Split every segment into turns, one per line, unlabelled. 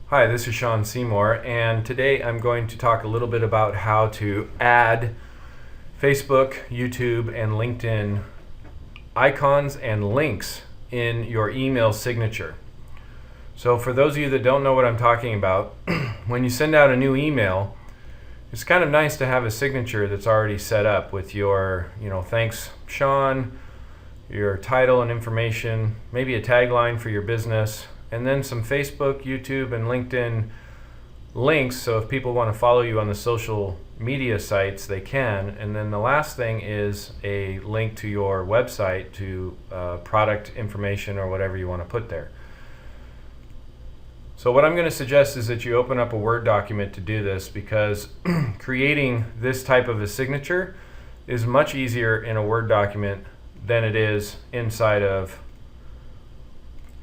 Hi, this is Sean Seymour, and today I'm going to talk a little bit about how to add Facebook, YouTube, and LinkedIn icons and links in your email signature. So for those of you that don't know what I'm talking about, when you send out a new email, it's kind of nice to have a signature that's already set up with your, thanks Sean, your title and information, maybe a tagline for your business, and then some Facebook, YouTube, and LinkedIn links, so if people want to follow you on the social media sites, they can. And then the last thing is a link to your website, to product information or whatever you want to put there. So what I'm going to suggest is that you open up a Word document to do this, because creating this type of a signature is much easier in a Word document than it is inside of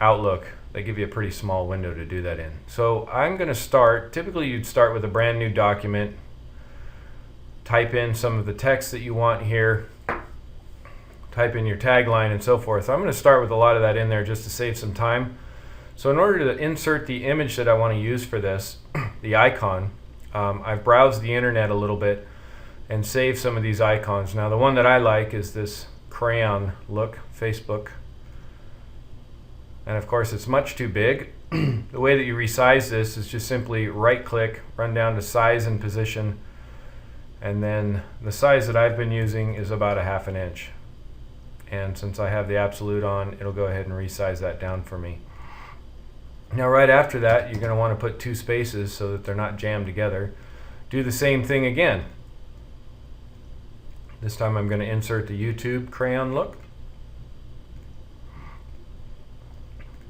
Outlook. They give you a pretty small window to do that in. So I'm going to start, typically you'd start with a brand new document, type in some of the text that you want here, type in your tagline and so forth. I'm going to start with a lot of that in there just to save some time. So in order to insert the image that I want to use for this, the icon, I've browsed the internet a little bit and saved some of these icons. Now the one that I like is this crayon look, Facebook. And of course it's much too big. The way that you resize this is just simply right click, run down to size and position, and then the size that I've been using is about 1/2 inch. And since I have the absolute on, it'll go ahead and resize that down for me. Now right after that, you're going to want to put 2 spaces so that they're not jammed together. Do the same thing again. This time I'm going to insert the YouTube crayon look.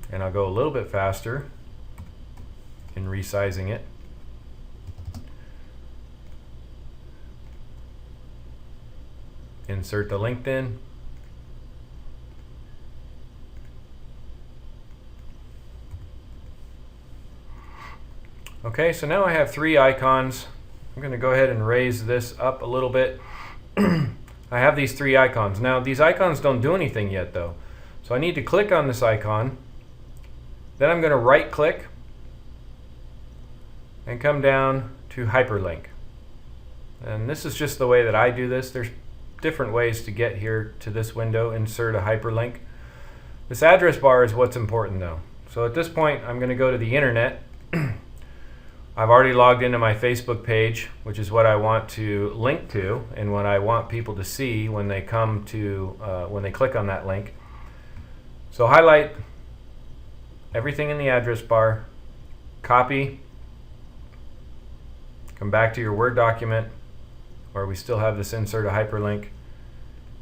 And I'll go a little bit faster in resizing it. Insert the LinkedIn. Okay, so now I have 3 icons. I'm going to go ahead and raise this up a little bit. I have these 3 icons. Now these icons don't do anything yet though. So I need to click on this icon. Then I'm going to right click and come down to hyperlink. And this is just the way that I do this. There's different ways to get here to this window, insert a hyperlink. This address bar is what's important though. So at this point I'm going to go to the internet. I've already logged into my Facebook page, which is what I want to link to and what I want people to see when they come to, when they click on that link. So highlight everything in the address bar, copy, come back to your Word document where we still have this insert a hyperlink,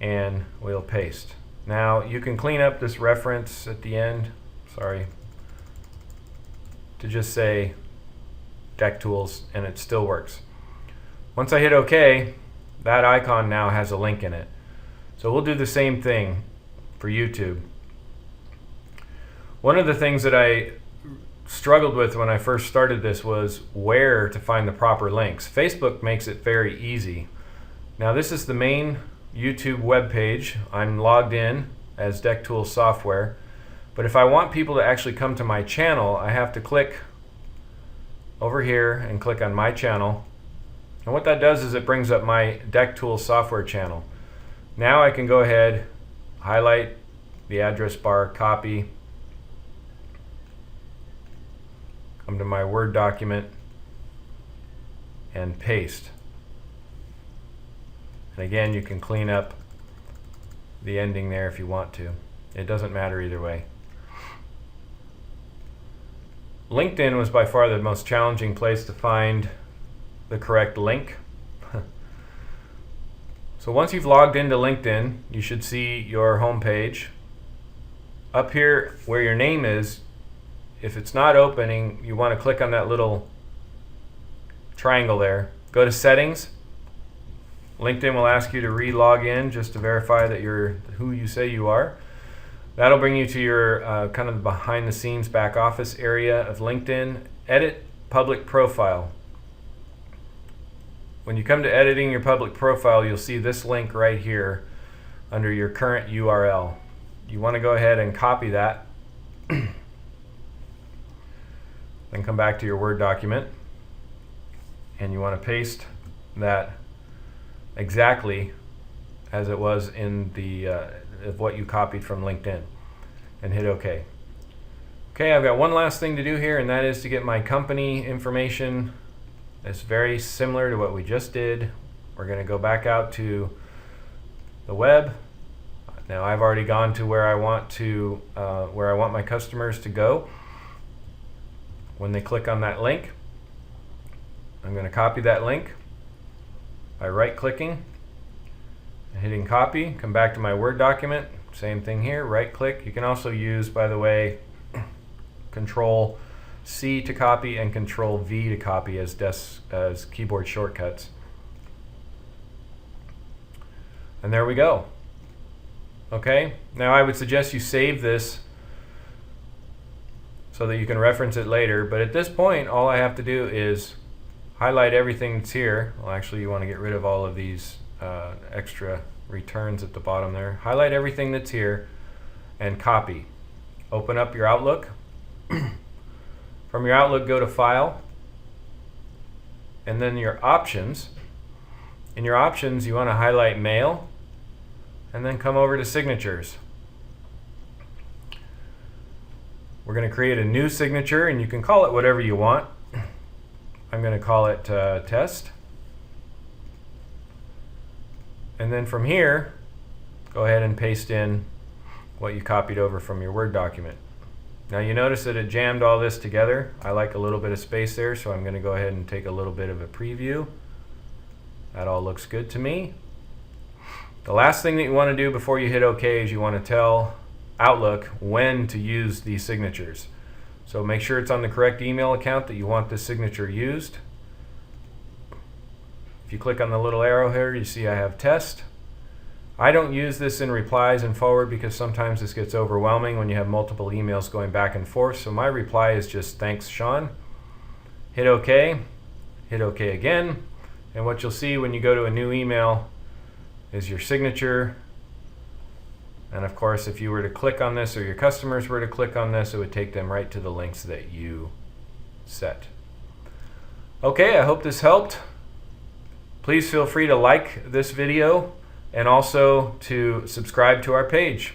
and we'll paste. Now you can clean up this reference at the end, to just say Deck Tools, and it still works. Once I hit OK, that icon now has a link in it. So we'll do the same thing for YouTube. One of the things that I struggled with when I first started this was where to find the proper links. Facebook makes it very easy. Now this is the main YouTube web page. I'm logged in as Deck Tools software. But if I want people to actually come to my channel, I have to click over here and click on my channel. And what that does is it brings up my Deck Tools software channel. Now I can go ahead, highlight the address bar, copy, come to my Word document and paste. And again, you can clean up the ending there if you want to. It doesn't matter either way. LinkedIn was by far the most challenging place to find the correct link. So once you've logged into LinkedIn, you should see your home page. Up here where your name is, if it's not opening, you want to click on that little triangle there. Go to Settings. LinkedIn will ask you to re-log in just to verify that you're who you say you are. That'll bring you to your kind of behind the scenes back office area of LinkedIn. Edit public profile. When you come to editing your public profile, you'll see this link right here under your current URL. You want to go ahead and copy that. Then come back to your Word document, and you want to paste that exactly as it was in the of what you copied from LinkedIn, and hit OK. Okay, I've got one last thing to do here, and that is to get my company information. It's very similar to what we just did. We're going to go back out to the web. Now I've already gone to where I want my customers to go. When they click on that link, I'm going to copy that link by right-clicking and hitting copy. Come back to my Word document. Same thing here. Right-click. You can also use, by the way, Control C to copy and Control V to copy as keyboard shortcuts. And there we go. Okay. Now I would suggest you save this so that you can reference it later. But at this point, all I have to do is highlight everything that's here. Well, actually, you want to get rid of all of these extra returns at the bottom there. Highlight everything that's here and copy. Open up your Outlook. From your Outlook, go to File, and then your Options. In your Options, you want to highlight Mail, and then come over to Signatures. We're going to create a new signature, and you can call it whatever you want. I'm going to call it Test. And then from here, go ahead and paste in what you copied over from your Word document. Now you notice that it jammed all this together. I like a little bit of space there, so I'm going to go ahead and take a little bit of a preview. That all looks good to me. The last thing that you want to do before you hit OK is you want to tell Outlook when to use these signatures. So make sure it's on the correct email account that you want this signature used. If you click on the little arrow here, you see I have Test. I don't use this in replies and forward because sometimes this gets overwhelming when you have multiple emails going back and forth. So my reply is just thanks, Sean. Hit OK. Hit OK again. And what you'll see when you go to a new email is your signature. And of course, if you were to click on this or your customers were to click on this, it would take them right to the links that you set. Okay, I hope this helped. Please feel free to like this video and also to subscribe to our page.